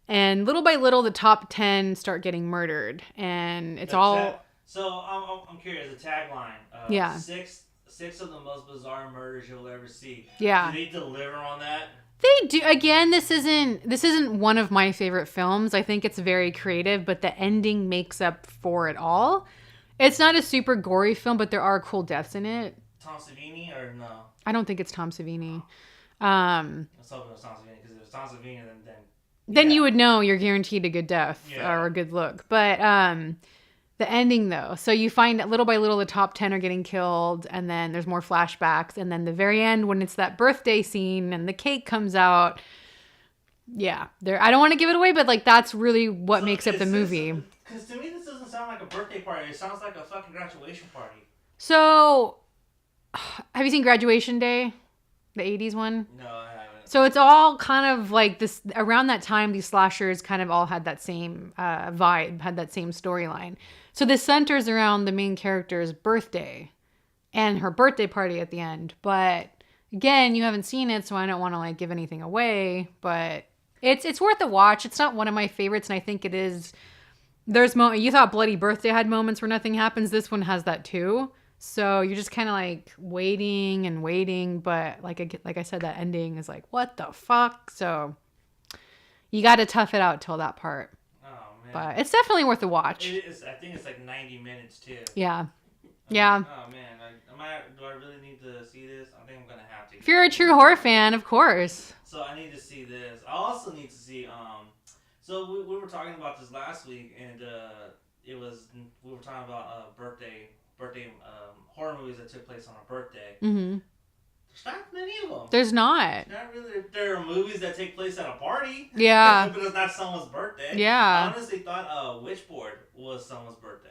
And little by little, the top 10 start getting murdered, and it's So I'm curious. The tagline. Yeah. Six of the most bizarre murders you'll ever see. Yeah. Do they deliver on that? They do. Again, this isn't one of my favorite films. I think it's very creative, but the ending makes up for it all. It's not a super gory film, but there are cool deaths in it. Tom Savini or no? I don't think it's Tom Savini. I was hoping it was Tom Savini because if it was Tom Savini, Then yeah. you would know you're guaranteed a good death or a good look. But the ending, though. So you find that little by little the top 10 are getting killed, and then there's more flashbacks. And then the very end, when it's that birthday scene and the cake comes out, yeah. I don't want to give it away, but like that's really what makes up the movie. Because to me, this doesn't sound like a birthday party. It sounds like a fucking graduation party. So, have you seen Graduation Day? The 80s one? No, I haven't. So it's all kind of like this, around that time, these slashers kind of all had that same vibe, had that same storyline. So this centers around the main character's birthday and her birthday party at the end. But again, you haven't seen it, so I don't want to like give anything away, but it's worth a watch. It's not one of my favorites, and I think it is. There's you thought Bloody Birthday had moments where nothing happens. This one has that too. So you're just kind of like waiting and waiting, but like I said, that ending is like, what the fuck? So you got to tough it out till that part. Oh man! But it's definitely worth a watch. It is. I think it's like 90 minutes too. Yeah. Yeah. Oh man! Do I really need to see this? I think I'm gonna have to. If you're a true horror fan, of course. So I need to see this. I also need to see. So we were talking about this last week, and we were talking about birthday horror movies that took place on a birthday. Mm-hmm. There's not many of them. There's not. Not really. There are movies that take place at a party. Yeah. But it's not someone's birthday. Yeah. I honestly thought Witchboard was someone's birthday.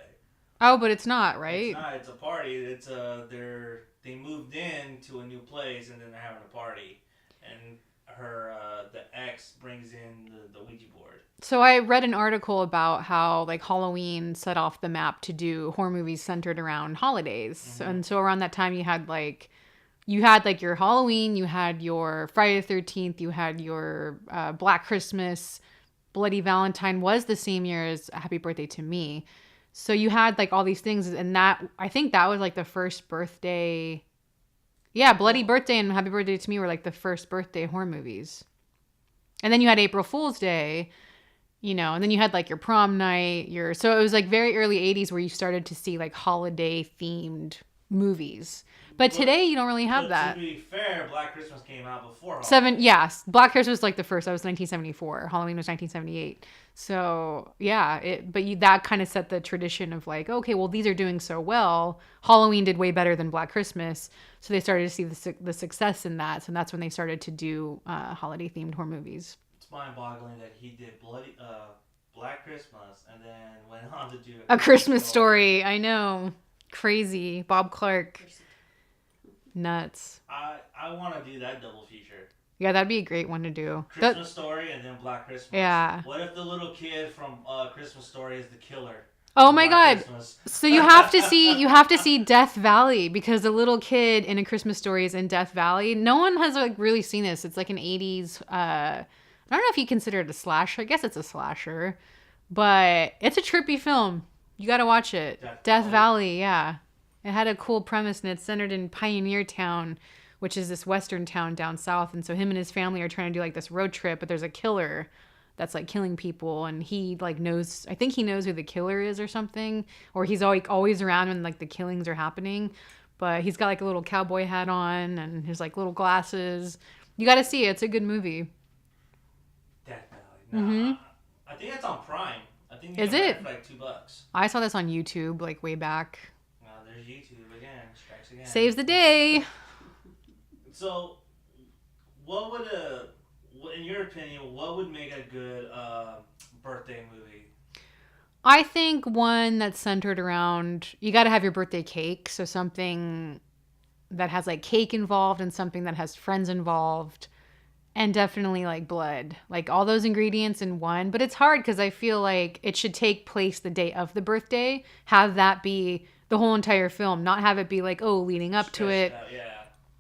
Oh, but it's not, right? It's not. It's a party. It's they moved in to a new place and then they're having a party, and the ex brings in the Ouija board. So I read an article about how like Halloween set off the map to do horror movies centered around holidays. Mm-hmm. And so around that time you had your Halloween, you had your Friday the 13th, you had your Black Christmas. Bloody Valentine was the same year as Happy Birthday to Me. So you had like all these things, and I think that was like the first birthday. Yeah, Bloody Birthday and Happy Birthday to Me were like the first birthday horror movies. And then you had April Fool's Day, and then you had like your prom night, so it was like very early 80s where you started to see like holiday themed movies. But today you don't really have that. To be fair, Black Christmas came out before Halloween. Yes, Black Christmas was like the first. That was 1974. Halloween was 1978. So yeah, that kind of set the tradition of like, okay, well these are doing so well. Halloween did way better than Black Christmas, so they started to see the success in that. So that's when they started to do holiday themed horror movies. It's mind-boggling that he did Black Christmas and then went on to do a Christmas Story. I know, crazy. Bob Clark. Nuts. I want to do that double feature. Yeah, that'd be a great one to do. Christmas Story and then Black Christmas. Yeah. What if the little kid from Christmas Story is the killer? Oh my God! Christmas? So you have to see Death Valley, because the little kid in A Christmas Story is in Death Valley. No one has like really seen this. It's like an 80s. I don't know if you consider it a slasher. I guess it's a slasher, but it's a trippy film. You got to watch it. Death Valley. Yeah. It had a cool premise, and it's centered in Pioneer Town, which is this western town down south. And so him and his family are trying to do like this road trip, but there's a killer that's like killing people, and he like knows, I think he knows who the killer is or something, or he's always around when like the killings are happening. But he's got like a little cowboy hat on and his like little glasses. You got to see it. It's a good movie. Death Valley. No, I think it's on Prime. I think you is can it for like $2. I saw this on YouTube like way back. There's YouTube again. Strikes again. Saves the day. So, in your opinion, what would make a good birthday movie? I think one that's centered around, you got to have your birthday cake. So something that has like cake involved and something that has friends involved, and definitely like blood, like all those ingredients in one. But it's hard because I feel like it should take place the day of the birthday. Have that be the whole entire film, not have it be like, oh, leading up to it. Out, yeah.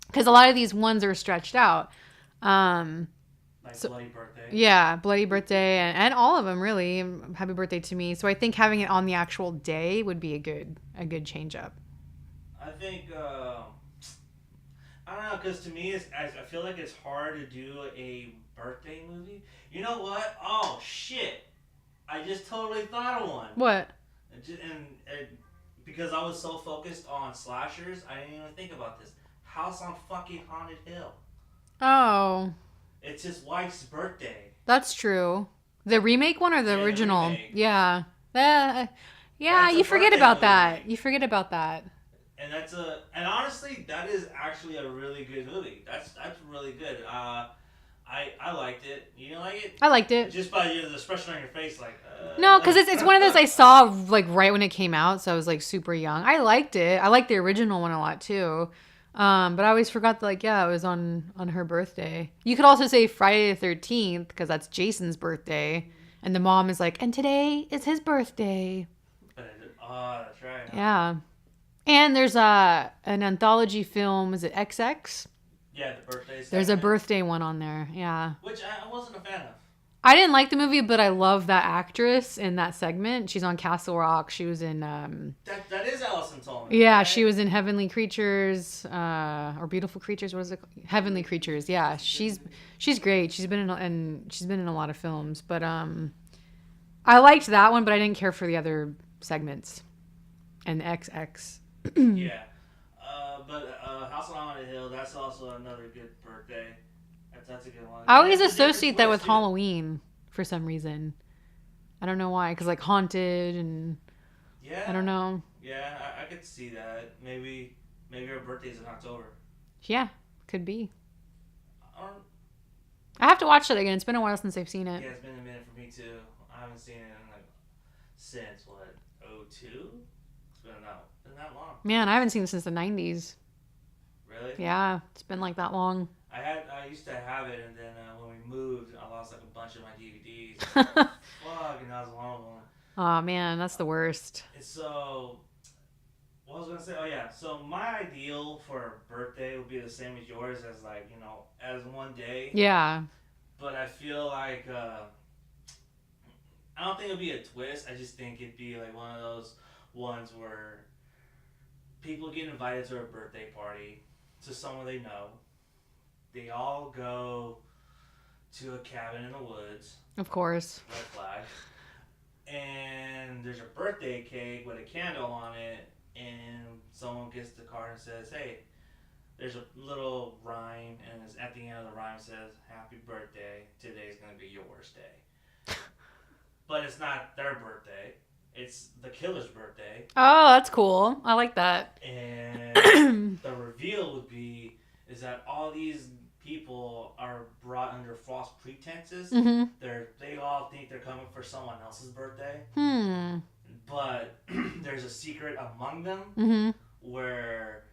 Because a lot of these ones are stretched out. Like Bloody Birthday. Yeah, Bloody Birthday, and all of them really. Happy Birthday to Me. So I think having it on the actual day would be a good change up. I think I don't know, because to me, I feel like it's hard to do a birthday movie. You know what? Oh shit! I just totally thought of one. What? because I was so focused on slashers, I didn't even think about this. House on fucking Haunted Hill. Oh, It's his wife's birthday. that's true. The remake one or the Yeah, original? the remake. Yeah. Yeah, That's a you forget birthday about movie. that. You forget about that. And honestly, that is actually a really good movie. That's really good. I liked it. You didn't like it? I liked it. Just by the expression on your face, like. No, because it's one of those I saw like right when it came out, so I was like super young. I liked it. I liked the original one a lot too. But I always forgot that, like, yeah, it was on her birthday. You could also say Friday the 13th because that's Jason's birthday, and the mom is like, and today is his birthday. Oh, that's right. Yeah. And there's an anthology film. Is it XX? Yeah, the birthday. There's a segment, birthday one on there. Yeah. which I wasn't a fan of. I didn't like the movie, but I love that actress in that segment. She's on Castle Rock. She was in That is Allison Tolman. yeah, right? she was in Heavenly Creatures, or Beautiful Creatures. What is it called? Heavenly Creatures. Yeah, she's great. She's been in a lot of films, but I liked that one, but I didn't care for the other segments. And XX. Yeah. But House on Haunted Hill, that's also another good birthday. That's a good one. I always That's a different associate that with twist, too. Halloween for some reason. I don't know why, because like haunted and Yeah. I don't know. Yeah, I could see that. Maybe her birthday's in October. Yeah, could be. I don't, I have to watch it again. It's been a while since I've seen it. yeah, it's been a minute for me too. I haven't seen it in like since what 02? It's been that long. Man, I haven't seen it since the 90s. Really? Yeah, it's been like that long. I used to have it, and then when we moved, I lost like a bunch of my DVDs. Fuck, and that was one of them. Oh man, that's the worst. And so, what was I gonna say? Oh yeah, so my ideal for a birthday would be the same as yours, as like as one day. Yeah. But I feel like I don't think it'd be a twist. I just think it'd be like one of those ones where people get invited to a birthday party to someone they know. They all go to a cabin in the woods. Of course. Red flag. And there's a birthday cake with a candle on it, and someone gets the card and says, hey, there's a little rhyme, and it's at the end of the rhyme says, happy birthday, today's going to be your worst day. But it's not their birthday. It's the killer's birthday. Oh, that's cool. I like that. And the reveal would be is that all these people are brought under false pretenses. Mm-hmm. They all think they're coming for someone else's birthday. But there's a secret among them Mm-hmm. where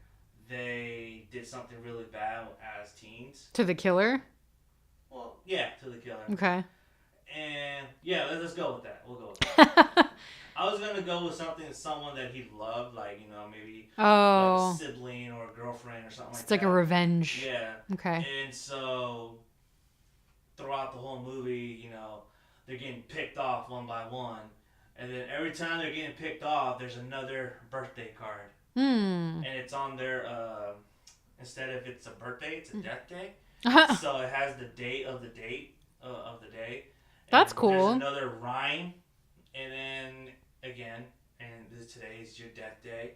they did something really bad as teens. To the killer? Well, yeah, to the killer. Okay. And yeah, let's go with that. We'll go with that. I was gonna go with someone that he loved, like maybe like Oh. a sibling or a girlfriend or something like that. It's like a revenge. Yeah. Okay. And so throughout the whole movie, they're getting picked off one by one, and then every time they're getting picked off, there's another birthday card, and it's on their instead of it's a birthday, it's a death day. So it has the date of the date of the day. That's And cool. There's another rhyme, and then again, and today is your death day.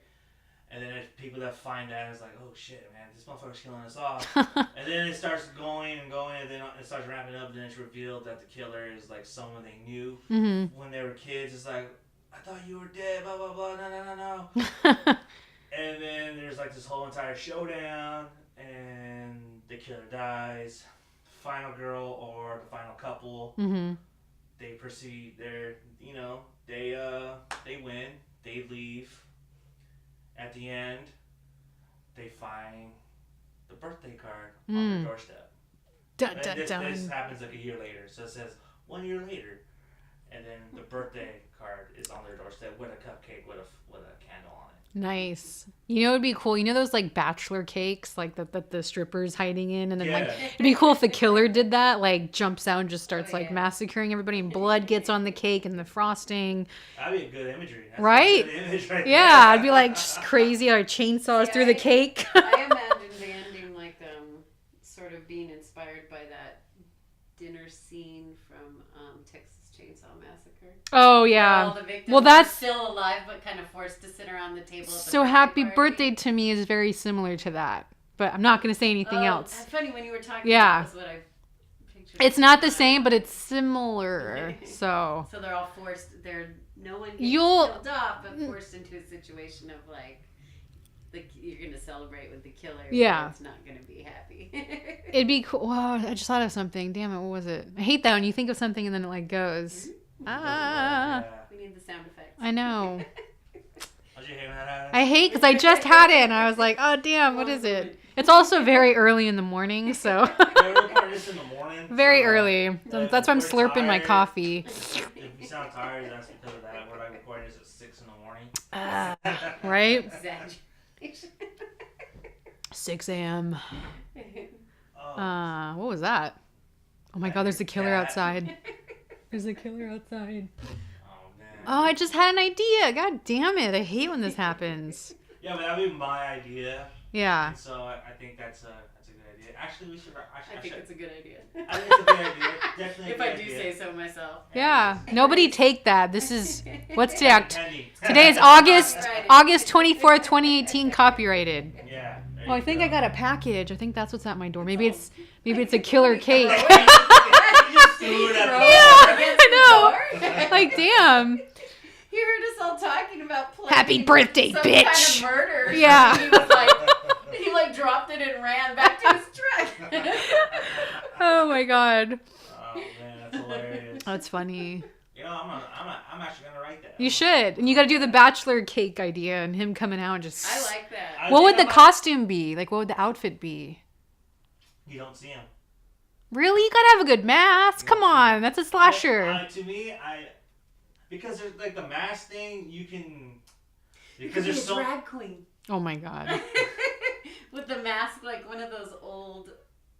And then there's people that find out, and it's like, oh shit, man, this motherfucker's killing us off. And then it starts going and going, and then it starts wrapping up, and then it's revealed that the killer is like someone they knew when they were kids. It's like, I thought you were dead, blah, blah, blah, no. And then there's like this whole entire showdown, and the killer dies. Final girl or the final couple, they proceed. They win. They leave. At the end, they find the birthday card on their doorstep. Dun, And dun, this dun. happens like a year later. So it says 1 year later, and then the birthday card is on their doorstep with a cupcake with a candle on it. Nice. You know, it'd be cool. You know those like bachelor cakes, like that the strippers hiding in, and then like Yeah. it'd be cool if the killer did that, like jumps out and just starts Oh, like yeah. massacring everybody, and blood gets on the cake and the frosting. That'd be a good imagery. That's Right? A good image right Yeah, there. I'd be like just crazy, like chainsaws Yeah, through the cake. I imagine the ending like sort of being inspired by that dinner scene from Texas Chainsaw Massacre. Oh All yeah. the victims Well, that's are still alive, but kind of forced to sit around the table. At the so happy party. birthday to me is very similar to that. But I'm not going to say anything else. That's funny when you were talking. Yeah. That's what I pictured. It's not the same, but it's similar. So So they're all forced. No one gets You'll- killed off, but forced into a situation of like, you're gonna celebrate with the killer. Yeah. But it's not gonna be happy. it'd be cool. Wow, I just thought of something. Damn it, what was it? I hate that when you think of something and then it like goes. Ah, Yeah. We need the sound effects. I know. How'd you hate that? I hate because I just had it and I was like, oh damn, what is it? It's also very early in the morning, so Yeah, we're recording this in the morning. very so, early. So that's why I'm we're slurping my tired. coffee. If you sound tired, that's because of that. We're like recording this at 6 in the morning. Right? Exaggeration. 6 a.m. Oh, What was that? Oh my god, there's a killer Cat. outside. There's a killer outside. oh, man. Oh, I just had an idea. God damn it. I hate when this happens. Yeah, but that'd be my idea. Yeah. And so I think that's a good idea. Actually, we should. I think it's a good idea. I think it's a good idea. Definitely. If a I good do idea. say so myself. Yeah. Nobody take that. This is what's today? Pending. Today is August Copyrighted. August 24th, 2018 copyrighted. Yeah. there Oh, I you think go. I got a package. I think that's what's at my door. Maybe it's a killer cake. You just threw it at the Yeah, door. I know. Like damn. He heard us all talking about planning Happy birthday, some bitch. kind of murder. Yeah. He was like, he dropped it and ran back to his truck. Oh my god. Oh man, that's hilarious. That's funny. You know, I'm actually gonna write that. You should. And you got to do the bachelor cake idea and him coming out and just I like that. I What would think the I might- costume be? Like what would the outfit be? You don't see him. Really? You got to have a good mask. Come on. That's a slasher. To me, because there's like the mask thing, you can You because could be there's a so drag queen. Oh my god. With the mask, like one of those old,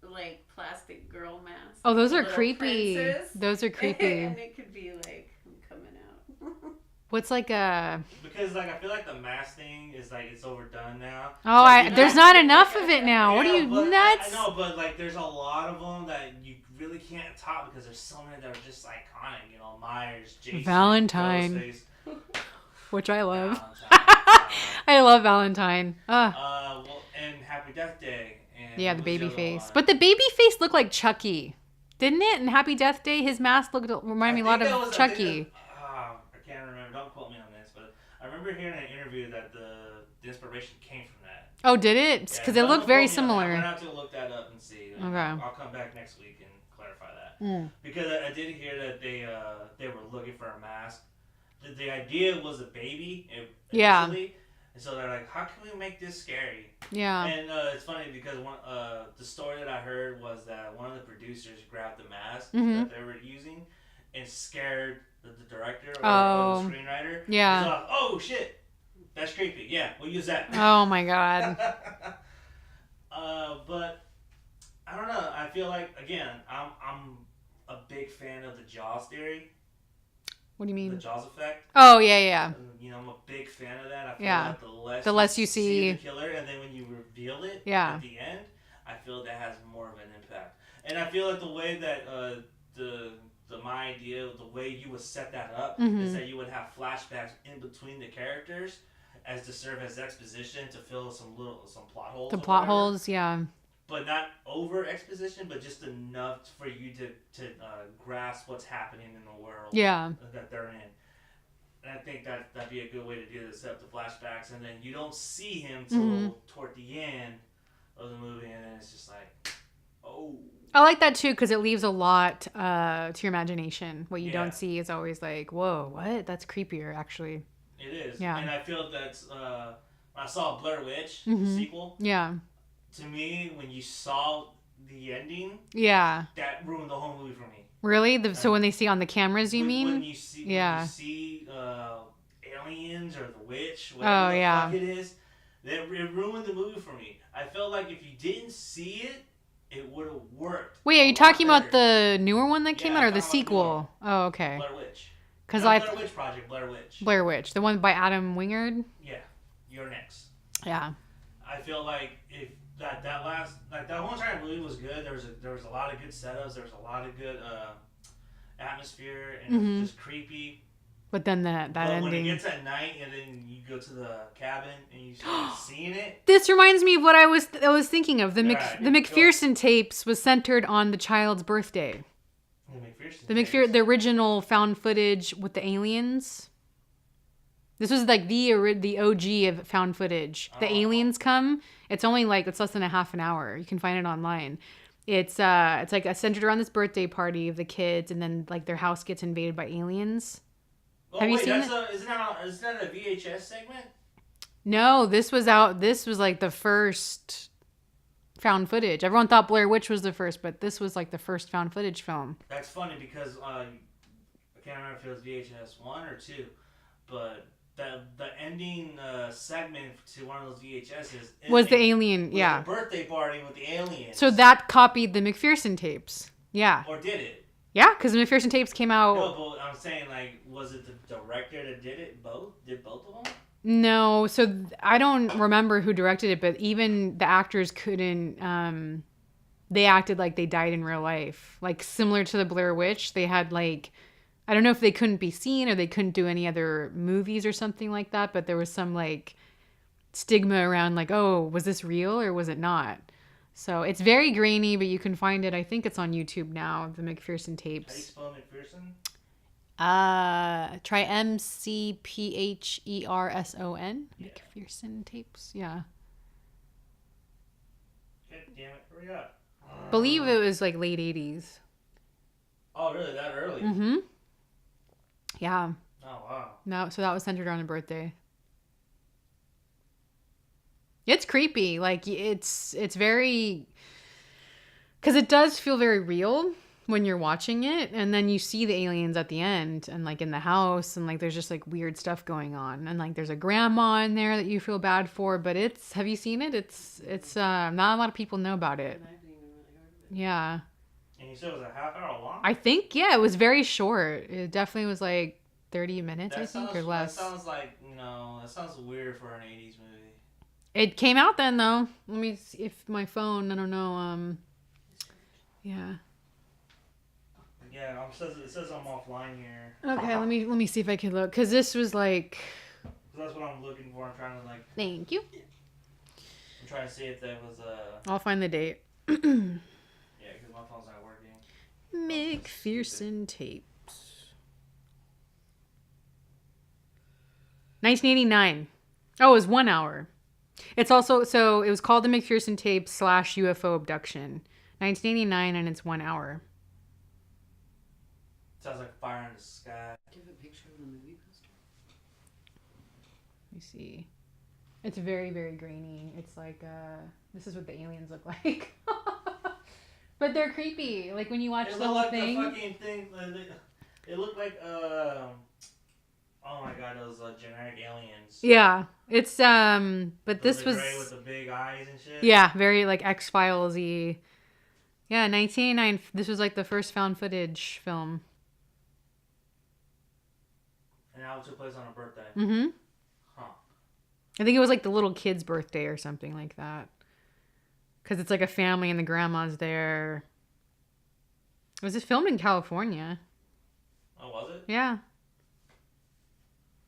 like plastic girl masks. Oh, those are Little creepy. princes. Those are creepy. And it could be like, I'm coming out. What's like a because like I feel like the mask thing is like it's overdone now. Oh, Like, there's not enough of it now. What are Yeah, you but nuts? I know, but like there's a lot of them that you really can't top because there's so many that are just iconic. You know, Myers, Jason, Valentine. Ghostface, Which I love. Valentine. I love Valentine. Well, and Happy Death Day. And Yeah, the what was baby other face. one? But the baby face looked like Chucky. Didn't it? And Happy Death Day, his mask reminded me a lot of Chucky. I can't remember. Don't quote me on this, but I remember hearing in an interview that the inspiration came from that. Oh, did it? Because Yeah, it looked don't very quote me on that. I'm similar. gonna have to look that up and see. And Okay. I'll come back next week and clarify that. Mm. Because I did hear that they were looking for a mask. The idea was a baby Yeah. initially, and so they're like, how can we make this scary? Yeah. And it's funny because the story that I heard was that one of the producers grabbed the mask Mhm. that they were using and scared the director or Oh. the screenwriter. Yeah. He's like, oh shit, that's creepy. Yeah, we'll use that. Oh my god. But I don't know. I feel like again, I'm a big fan of the Jaws theory, What do you the mean? Jaws effect. Oh yeah, yeah. You know, I'm a big fan of that. I feel Yeah. like The less you see- the killer, and then when you reveal it Yeah. at the end, I feel that has more of an impact. And I feel like the way that my idea, the way you would set that up, Mhm. is that you would have flashbacks in between the characters, as to serve as exposition to fill some plot holes. The or plot whatever. holes, yeah. But not over exposition, but just enough for you to grasp what's happening in the world Yeah. that they're in. And I think that'd be a good way to do this, set up the flashbacks, and then you don't see him till Mhm. toward the end of the movie, and then it's just like, oh. I like that too because it leaves a lot to your imagination. What you Yeah. don't see is always like, whoa, what? That's creepier, actually. It is. Yeah. And I feel that's, when I saw Blair Witch, Mhm. the sequel, Yeah. to me, when you saw the ending, Yeah. that ruined the whole movie for me. Really? So when they see on the cameras, you When mean? you see, Yeah. when you see aliens or the witch, Oh, whatever the yeah. fuck it is, it ruined the movie for me. I felt like if you didn't see it, it would have worked. Wait, are a you lot talking about better. the newer one that came Yeah, out or I'm the talking about the newer sequel? Oh, okay. Blair Witch? Because Not I Blair Witch Project, Blair Witch. Blair Witch, the one by Adam Wingard. Yeah, you're next. Yeah. I feel like if that whole entire movie was good. There was a lot of good setups. There was a lot of good atmosphere, and it was just creepy. But then that But ending. when it gets at night, and then you go to the cabin and you start seeing it. This reminds me of what I was thinking of. The Right, the McPherson tapes was centered on the child's birthday. The original found footage with the aliens. This was like the OG of found footage. The aliens come. It's only like it's less than a half an hour. You can find it online. It's like centered around this birthday party of the kids, and then like their house gets invaded by aliens. Oh, Have you wait, seen it? Isn't that a VHS segment? No, this was out. This was like the first found footage. Everyone thought Blair Witch was the first, but this was like the first found footage film. That's funny because I can't remember if it was VHS 1 or 2, but the ending segment to one of those VHSs was the alien, was yeah. the birthday party with the aliens. So that copied the McPherson tapes. Yeah. Or did it? Yeah, because the McPherson tapes came out. No, but I'm saying, like, was it the director that did it? Did both of them? No, so I don't remember who directed it, but even the actors couldn't. They acted like they died in real life, like similar to the Blair Witch. They had like, I don't know if they couldn't be seen or they couldn't do any other movies or something like that, but there was some like stigma around like, oh, was this real or was it not? So it's very grainy, but you can find it. I think it's on YouTube now, the McPherson tapes. How do you spell McPherson? Try McPherson. Yeah. McPherson tapes, yeah. God damn it, hurry up. Believe it was like late 80s. Oh, really? That early? Mm-hmm. Yeah. Oh, wow. No, so that was centered around a birthday. It's creepy. Like it's very, because it does feel very real when you're watching it, and then you see the aliens at the end and like in the house, and like there's just like weird stuff going on, and like there's a grandma in there that you feel bad for, but have you seen it? It's not a lot of people know about it. I haven't even really heard of it. Yeah. And you said it was a half hour long? I think, yeah, it was very short. It definitely was like 30 minutes, I think, or less. That sounds like, that sounds weird for an 80s movie. It came out then, though. Let me see if my phone, I don't know, yeah. Yeah, it says I'm offline here. Okay, let me see if I can look, because this was like... That's what I'm looking for. I'm trying to, like... Thank you. I'm trying to see if there was a... I'll find the date. Yeah, because my phone's not working. McPherson tapes. 1989. Oh, it was 1 hour. It's also, so it was called the McPherson tapes / UFO abduction. 1989, and it's 1 hour. Sounds like Fire in the Sky. Do you have a picture of the movie poster? Let me see. It's very, very grainy. It's like, this is what the aliens look like. But they're creepy. Like when you watch the whole thing. The fucking thing. It looked like, oh my god, those generic aliens. Yeah. It's, but this was. Gray with the big eyes and shit. Yeah, very like X-Files-y. Yeah, 1989. This was like the first found footage film. And now it took place on a birthday. Mm-hmm. Huh. I think it was like the little kid's birthday or something like that. Because it's like a family and the grandma's there. Was this filmed in California? Oh, was it? Yeah.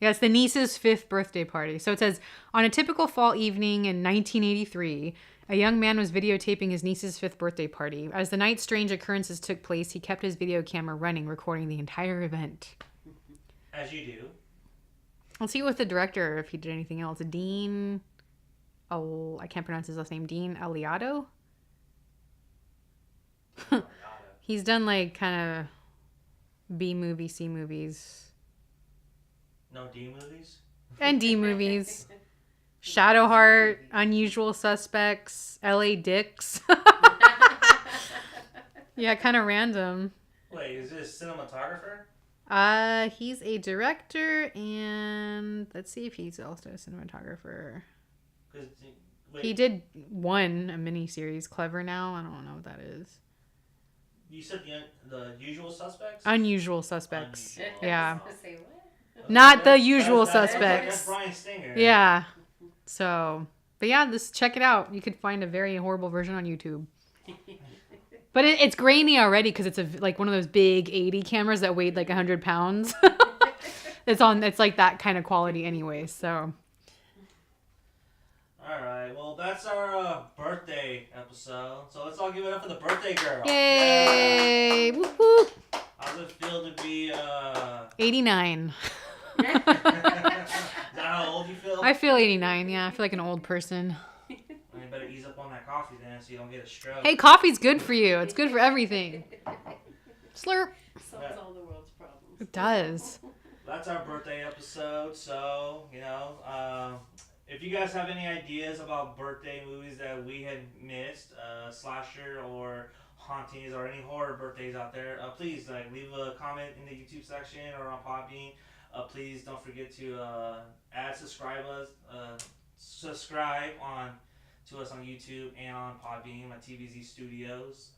Yeah, it's the niece's 5th birthday party. So it says, on a typical fall evening in 1983, a young man was videotaping his niece's 5th birthday party. As the night's strange occurrences took place, he kept his video camera running, recording the entire event. As you do. Let's see with the director if he did anything else. Dean... Oh, I can't pronounce his last name. Dean Aliato? He's done like kind of B movie, C movies. No D movies? And D movies. Shadowheart, Unusual Suspects, LA Dicks. Yeah, kind of random. Wait, is this cinematographer? He's a director, and let's see if he's also a cinematographer. He did a miniseries, Clever Now. I don't know what that is. You said the Usual Suspects? Unusual Suspects. Unusual. Yeah. I was gonna say what? Not the Usual That's Suspects. Brian Singer. Yeah. So, but yeah, check it out. You could find a very horrible version on YouTube. But it's grainy already because it's like one of those big 80 cameras that weighed like 100 pounds. It's like that kind of quality anyway, so. Alright, well, that's our birthday episode. So let's all give it up for the birthday girl. Yay! Yeah. Whoop, whoop. How does it feel to be 89. Is that how old you feel? I feel 89, yeah. I feel like an old person. Well, you better ease up on that coffee then so you don't get a stroke. Hey, coffee's good for you. It's good for everything. Slurp. Solves all the world's problems. It does. That's our birthday episode. So, if you guys have any ideas about birthday movies that we had missed, slasher or hauntings or any horror birthdays out there, please leave a comment in the YouTube section or on Podbean. Please don't forget to subscribe to us on YouTube and on Podbean, my TVZ Studios.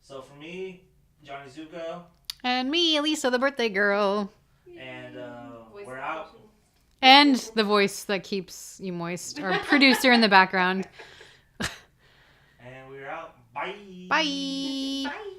So for me, Johnny Zuko. And me, Elysa, the birthday girl. And we're out. And the voice that keeps you moist. Our producer in the background. And we're out. Bye. Bye. Bye.